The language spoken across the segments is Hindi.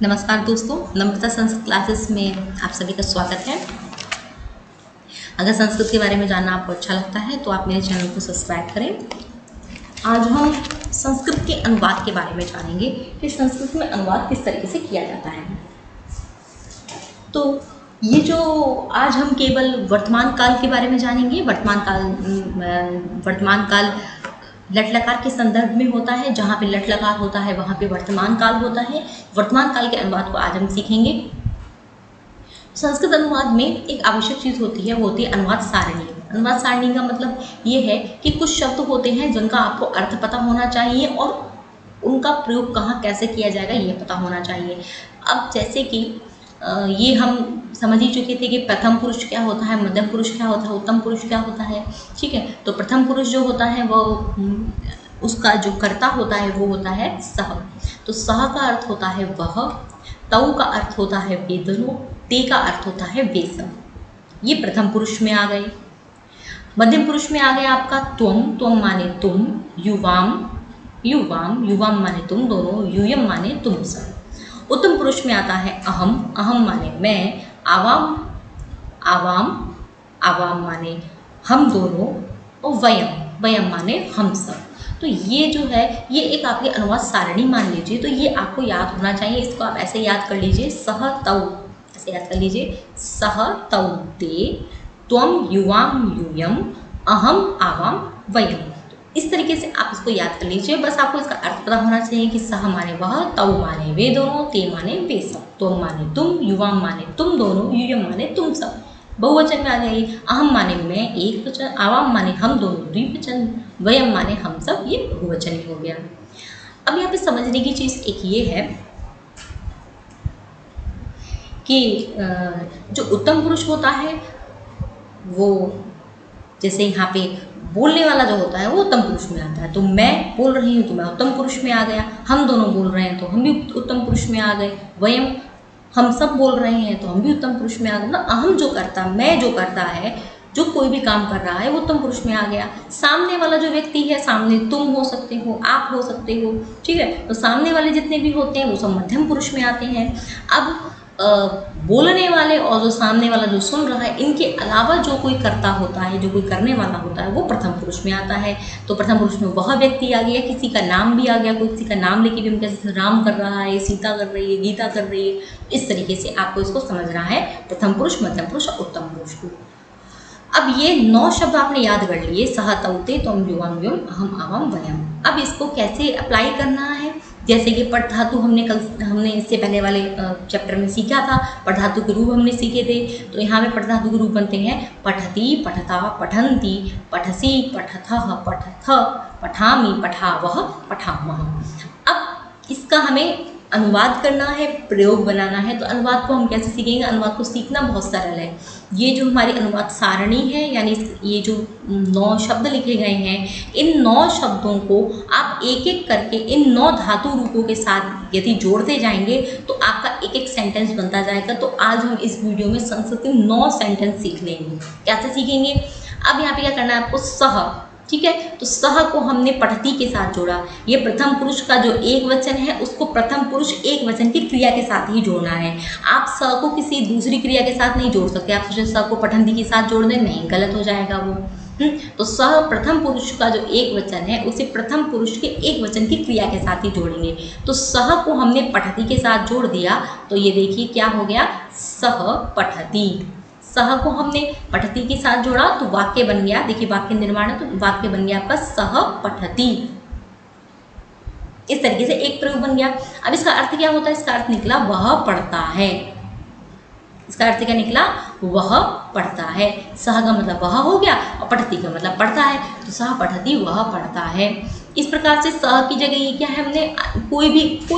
नमस्कार दोस्तों, नम्रता संस्कृत क्लासेस में आप सभी का स्वागत है। अगर संस्कृत के बारे में जानना आपको अच्छा लगता है तो आप मेरे चैनल को सब्सक्राइब करें। आज हम संस्कृत के अनुवाद के बारे में जानेंगे कि संस्कृत में अनुवाद किस तरीके से किया जाता है। तो ये जो आज हम केवल वर्तमान काल के बारे में जानेंगे। वर्तमान काल लट लकार के संदर्भ में होता है। जहाँ पे लट लकार होता है वहाँ पे वर्तमान काल होता है। वर्तमान काल के अनुवाद को आज हम सीखेंगे। संस्कृत अनुवाद में एक आवश्यक चीज़ होती है, वो होती है अनुवाद सारणी। अनुवाद सारणी का मतलब ये है कि कुछ शब्द होते हैं जिनका आपको अर्थ पता होना चाहिए और उनका प्रयोग कहाँ कैसे किया जाएगा ये पता होना चाहिए। अब जैसे कि ये हम समझ ही चुके थे कि प्रथम पुरुष क्या होता है, मध्यम पुरुष क्या होता है, उत्तम पुरुष क्या होता है। ठीक है, तो प्रथम पुरुष जो होता है वो उसका जो कर्ता होता है वो होता है सह। तो सह का अर्थ होता है वह, तऊ का अर्थ होता है वे दोनों, ते का अर्थ होता है वे सब। ये प्रथम पुरुष में आ गए। मध्यम पुरुष में आ गया आपका त्वम। त्वम माने तुम, युवाम, युवाम, युवाम माने तुम दोनों, यूयम माने तुम सब। उत्तम पुरुष में आता है अहम। अहम माने मैं, आवाम, आवाम, आवाम माने हम दोनों, और वयम, वयम माने हम सब। तो ये जो है ये एक आपकी अनुवाद सारणी मान लीजिए। तो ये आपको याद होना चाहिए। इसको आप ऐसे याद कर लीजिए, सह तौ, ऐसे याद कर लीजिए, सह तौ ते, त्वम युवाम यूयम, अहम आवाम वयम। इस तरीके से आप इसको याद कर लीजिए। बस आपको इसका अर्थ पता होना चाहिए कि सह माने वह, तऊ माने वे दोनों, ते माने वे सब, तुम माने तुम, युवाम माने तुम दोनों, यूयम माने तुम सब। बहुवचन में आ गई। अहम माने मैं एक वचन, आवाम माने हम दोनों द्विवचन, वयम माने हम सब, ये बहुवचन ही हो गया। अब यहाँ पे समझने की चीज़ एक ये है कि जो उत्तम पुरुष होता है वो जैसे यहाँ पे बोलने वाला जो होता है वो उत्तम पुरुष में आता है। तो मैं बोल रही हूँ तो मैं उत्तम पुरुष में आ गया। हम दोनों बोल रहे हैं तो हम भी उत्तम पुरुष में आ गए। वयम, हम सब बोल रहे हैं तो हम भी उत्तम पुरुष में आ गए। मतलब अहम जो करता, मैं जो करता है, जो कोई भी काम कर रहा है वो उत्तम पुरुष में आ गया। सामने वाला जो व्यक्ति है, सामने तुम हो सकते हो, आप हो सकते हो, ठीक है। तो सामने वाले जितने भी होते हैं वो सब मध्यम पुरुष में आते हैं। अब बोलने वाले और जो सामने वाला जो सुन रहा है, इनके अलावा जो कोई करता होता है, जो कोई करने वाला होता है, वो प्रथम पुरुष में आता है। तो प्रथम पुरुष में वह व्यक्ति आ गया, किसी का नाम भी आ गया। कोई किसी का नाम लेके भी हम कैसे, राम कर रहा है, सीता कर रही है, गीता कर रही है। इस तरीके से आपको इसको समझना है, प्रथम पुरुष, मध्यम पुरुष और उत्तम पुरुष को। अब ये 9 शब्द आपने याद कर लिए, सह तौ ते, त्वम युवाम युयम, अहम आवाम वयम। अब इसको कैसे अप्लाई करना है, जैसे कि पठ धातु हमने इससे पहले वाले चैप्टर में सीखा था। पठ धातु के रूप हमने सीखे थे। तो यहाँ पे पठ धातु के रूप बनते हैं पठति, पठता, पठन्ति, पठसि, पठथः, पठथ, पठामि, पठावः, पठामः। अब इसका हमें अनुवाद करना है, प्रयोग बनाना है। तो अनुवाद को हम कैसे सीखेंगे? अनुवाद को सीखना बहुत सरल है। ये जो हमारी अनुवाद सारणी है, यानी ये जो 9 शब्द लिखे गए हैं, इन 9 शब्दों को आप एक एक करके इन 9 धातु रूपों के साथ यदि जोड़ते जाएंगे तो आपका एक एक सेंटेंस बनता जाएगा। तो आज हम इस वीडियो में संस्कृत में 9 सेंटेंस सीख लेंगे। कैसे सीखेंगे? अब यहाँ पे क्या करना है आपको, सह, ठीक है। तो सह को हमने पठती के साथ जोड़ा। ये प्रथम पुरुष का जो एक वचन है उसको प्रथम पुरुष एक वचन की क्रिया के साथ ही जोड़ना है। आप स को किसी दूसरी क्रिया के साथ नहीं जोड़ सकते। आप सोचे स को पठंती के साथ जोड़ दें, नहीं, गलत हो जाएगा वो। तो सह प्रथम पुरुष का जो एक वचन है उसे प्रथम पुरुष के एक वचन की क्रिया के साथ ही जोड़ेंगे। तो सह को हमने पठती के साथ जोड़ दिया तो ये देखिए क्या हो गया, सह पठती। सह को हमने पठती के साथ जोड़ा तो वाक्य बन गया। देखिए वाक्य निर्माण है, तो वाक्य बन गया आपका सह पठती। इस तरीके से एक प्रयोग बन गया। अब इसका अर्थ क्या होता है? इसका अर्थ निकला वह पढ़ता है। इसका अर्थ क्या निकला? वह पढ़ता है। सह का मतलब वह हो गया और पठती का मतलब पढ़ता है। तो सह पठती, वह पढ़ता है। इस प्रकार से सह की जगह ये क्या है, हमने कोई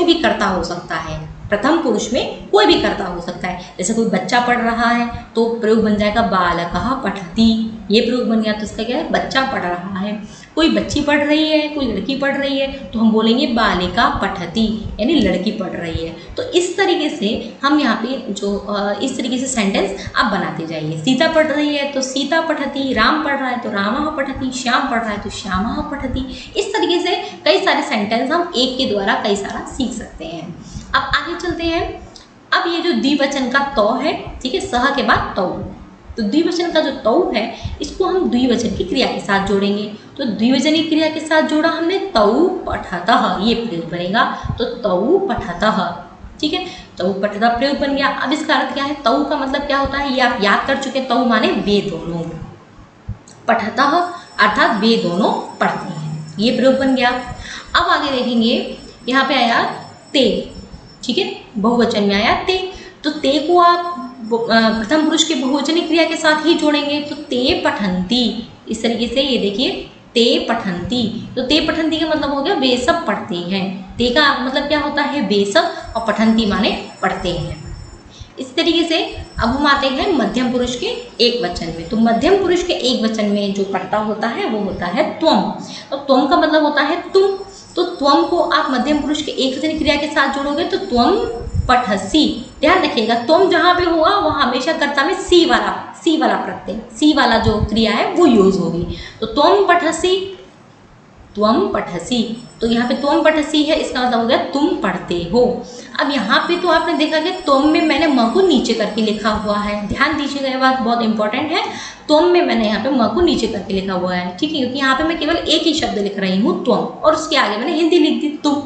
भी कर्ता हो सकता है। प्रथम पुरुष में कोई भी कर्ता हो सकता है। जैसे कोई बच्चा पढ़ रहा है तो प्रयोग बन जाएगा बालकः पठति। ये प्रयोग बन गया तो इसका क्या है, बच्चा पढ़ रहा है। कोई बच्ची पढ़ रही है, कोई लड़की पढ़ रही है तो हम बोलेंगे बालिका पठति, यानी लड़की पढ़ रही है। तो इस तरीके से हम यहाँ पे जो इस तरीके से सेंटेंस आप बनाते जाइए। सीता पढ़ रही है तो सीता पठति, राम पढ़ रहा है तो रामः पठति, श्याम पढ़ रहा है तो श्यामः पठति। इस तरीके से कई सारे सेंटेंस हम एक के द्वारा कई सारा सीख सकते हैं। अब आगे चलते हैं। अब ये जो द्विवचन का तौ है, ठीक है, सह के बाद तौ, तो द्विवचन का जो तौ है इसको हम द्विवचन की क्रिया के साथ जोड़ेंगे। तो द्विवचनी क्रिया के साथ जोड़ा हमने तौ पठतः, ये प्रयोग बनेगा। तो तौ पठतः, ठीक है, तौ पठतः प्रयोग बन गया। अब इसका अर्थ क्या है, तौ का मतलब क्या होता है ये आप याद कर चुके। तौ माने वे दोनों, पठतः अर्थात वे दोनों पढ़ते हैं, ये प्रयोग बन गया। अब आगे देखेंगे, यहाँ पे आया ते, ठीक है, बहुवचन में आया ते। तो ते को आप प्रथम पुरुष के बहुवचनी क्रिया के साथ ही जोड़ेंगे। तो ते पठन्ति, इस तरीके से ये देखिए, ते पठन्ति। तो ते पठन्ति का मतलब हो गया वे सब पढ़ते हैं। ते का मतलब क्या होता है, वे सब, और पठन्ति माने पढ़ते हैं। इस तरीके से अब हम आते हैं मध्यम पुरुष के एक वचन में। तो मध्यम पुरुष के एक वचन में जो पढ़ता होता है वो होता है त्वम। तो त्वम का मतलब होता है तुम। तो त्वम को आप मध्यम पुरुष के एक वचन क्रिया के साथ जोड़ोगे तो त्वम पठसी। ध्यान रखिएगा, त्वम जहाँ पे होगा वहाँ हमेशा कर्ता में सी वाला प्रत्यय, सी वाला जो क्रिया है वो यूज होगी। तो त्वम पठसी, त्वम पठसी। तो यहाँ पे त्वम पठसी है, इसका मतलब हो गया तुम पढ़ते हो। अब यहाँ पे तो आपने देखा कि त्वम में मैंने म को नीचे करके लिखा हुआ है। ध्यान दीजिएगा, ये बात बहुत इंपॉर्टेंट है। त्वम में मैंने यहाँ पे म को नीचे करके लिखा हुआ है, ठीक है, क्योंकि यहाँ पे मैं केवल एक ही शब्द लिख रही हूँ त्वम, और उसके आगे मैंने हिंदी लिख दी तुम।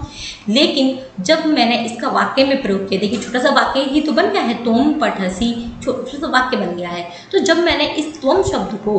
लेकिन जब मैंने इसका वाक्य में प्रयोग किया, देखिए छोटा सा वाक्य ही तो बन गया है, त्वम पठसी, छोटा सा वाक्य बन गया है। तो जब मैंने इस त्वम शब्द को,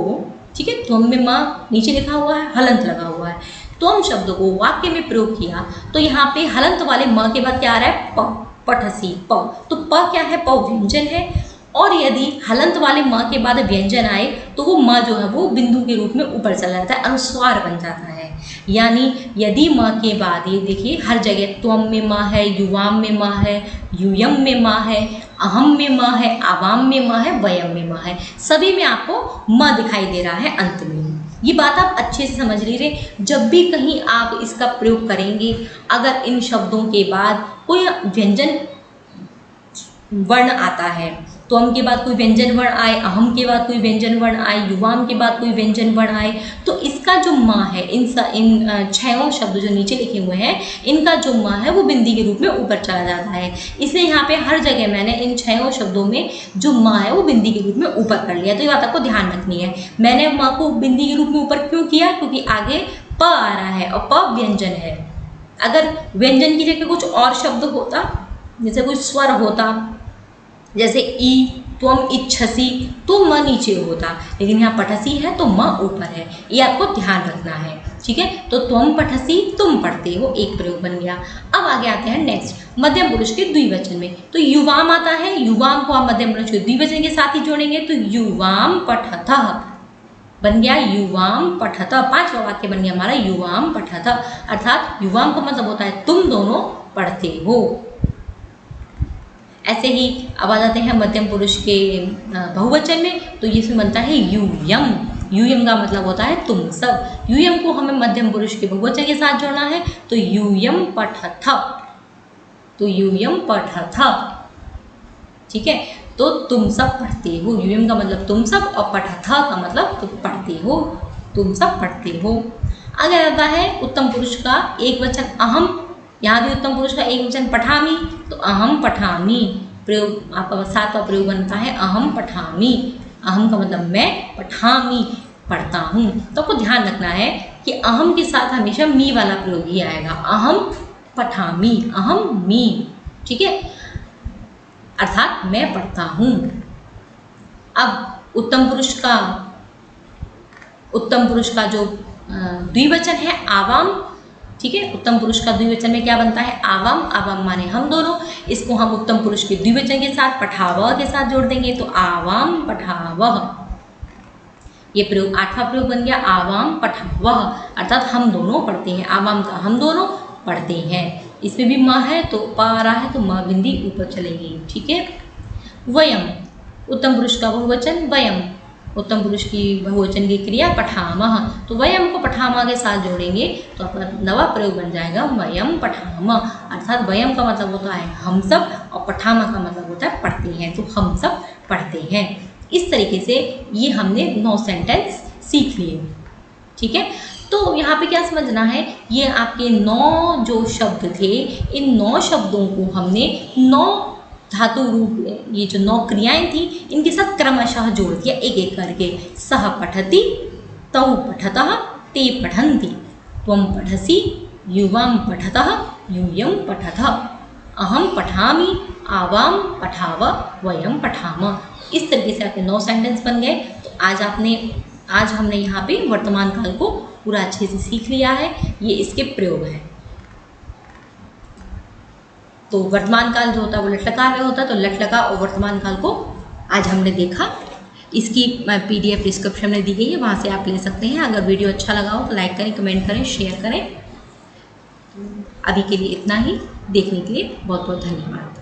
ठीक है, त्वम में म नीचे लिखा हुआ है, हलंत लगा हुआ है, त्वम शब्द को वाक्य में प्रयोग किया तो यहाँ पे हलंत वाले म के बाद क्या आ रहा है, प, पठसी, प। तो प क्या है, प व्यंजन है। और यदि हलंत वाले म के बाद व्यंजन आए तो वो म जो है वो बिंदु के रूप में ऊपर चला जाता है, अनुस्वार बन जाता है। यानी यदि म के बाद, ये देखिए हर जगह त्वम में म है, युवाम में म है, यूयम में म है, अहम में म है, आवाम में म है, वयम में म है, सभी में आपको म दिखाई दे रहा है अंत में। ये बात आप अच्छे से समझ लीजिए। जब भी कहीं आप इसका प्रयोग करेंगे, अगर इन शब्दों के बाद कोई व्यंजन वर्ण आता है, त्वम के बाद कोई व्यंजन वर्ण आए, अहम के बाद कोई व्यंजन वर्ण आए, युवाम के बाद कोई व्यंजन वर्ण आए, तो इसका जो म है, इन छयों शब्द जो नीचे लिखे हुए हैं, इनका जो म है वो बिंदी के रूप में ऊपर चला जाता है। इसलिए यहाँ पे हर जगह मैंने इन छयों शब्दों में जो म है वो बिंदी के रूप में ऊपर कर लिया। तो ये बात आपको ध्यान रखनी है। मैंने म को बिंदी के रूप में ऊपर क्यों किया, क्योंकि आगे प आ रहा है और प व्यंजन है। अगर व्यंजन की जगह कुछ और शब्द होता, जैसे कोई स्वर होता, जैसे ई, त्वम इच्छसी, तो म नीचे होता, लेकिन यहाँ पठसी है तो म ऊपर है, ये आपको ध्यान रखना है, ठीक है। तो त्वम पठसी, तुम पढ़ते हो, एक प्रयोग बन गया। अब आगे आते हैं नेक्स्ट मध्यम पुरुष के द्विवचन में। तो युवाम आता है, युवाम को आप मध्यम पुरुष के द्विवचन के साथ ही जोड़ेंगे। तो युवाम पठतः बन गया, युवाम पठतः, पांचवा वाक्य बन गया हमारा युवाम पठतः। अर्थात युवाम का मतलब होता है तुम दोनों पढ़ते हो। ऐसे ही अब आ जाते हैं मध्यम पुरुष के बहुवचन में। तो ये बनता है यूयम। यूयम का मतलब होता है तुम सब। यूयम को हमें मध्यम पुरुष के बहुवचन के साथ जोड़ना है। तो यूयम पठथ, तो यूयम पठथ, ठीक है। तो तुम सब पढ़ते हो, यूयम का मतलब तुम सब, और पठथ का मतलब तुम पढ़ते हो, तुम सब पढ़ते हो। आगे आता है उत्तम पुरुष का एक वचन अहम। यहाँ भी उत्तम पुरुष का एक वचन पठामी, तो अहम पठामी प्रयोग, आपका सातवां प्रयोग बनता है अहम पठामी। अहम का मतलब मैं, पठामी पढ़ता हूँ। तो आपको ध्यान रखना है कि अहम के साथ हमेशा मी वाला प्रयोग ही आएगा, अहम पठामी, अहम मी, ठीक है, अर्थात मैं पढ़ता हूँ। अब उत्तम पुरुष का जो द्विवचन है आवाम, ठीक है। उत्तम पुरुष का द्विवचन में क्या बनता है, आवाम। आवाम माने हम दोनों। इसको हम उत्तम पुरुष के द्विवचन के साथ पठावह के साथ जोड़ देंगे। तो आवाम पठावह, ये प्रयोग आठवां प्रयोग बन गया, आवाम पठावह, अर्थात हम दोनों पढ़ते हैं। आवाम का हम दोनों पढ़ते हैं, इसमें भी म है तो प आ रहा है तो म बिंदी ऊपर चलेगी, ठीक है। वयम, उत्तम पुरुष का बहुवचन वयम, उत्तम पुरुष की बहुवचन की क्रिया पठामह। तो वयम को पठामह के साथ जोड़ेंगे तो अपना नवा प्रयोग बन जाएगा वयम पठामह। अर्थात वयम का मतलब होता है हम सब, और पठामह का मतलब होता है पढ़ते हैं, तो हम सब पढ़ते हैं। इस तरीके से ये हमने 9 सेंटेंस सीख लिए, ठीक है। तो यहाँ पे क्या समझना है, ये आपके 9 जो शब्द थे, इन 9 शब्दों को हमने 9 धातु रूप, ये जो 9 क्रियाएं थी इनके साथ क्रमशः जोड़ दिया एक एक करके। सह पठति, तौ पठतः, ते पठन्ति, त्वं पठसि, युवां पठतः, यूयं पठतः, अहं पठामि, आवां पठाव, वयं पठाम। इस तरीके से आपके 9 सेंटेंस बन गए। तो आज हमने यहाँ पे वर्तमान काल को पूरा अच्छे से सीख लिया है। ये इसके प्रयोग हैं। तो वर्तमान काल जो होता है वो लट लकार में होता है, तो लट लकार और वर्तमान काल को आज हमने देखा। इसकी PDF डिस्क्रिप्शन में दी गई है, वहाँ से आप ले सकते हैं। अगर वीडियो अच्छा लगा हो तो लाइक करें, कमेंट करें, शेयर करें। अभी के लिए इतना ही। देखने के लिए बहुत बहुत धन्यवाद।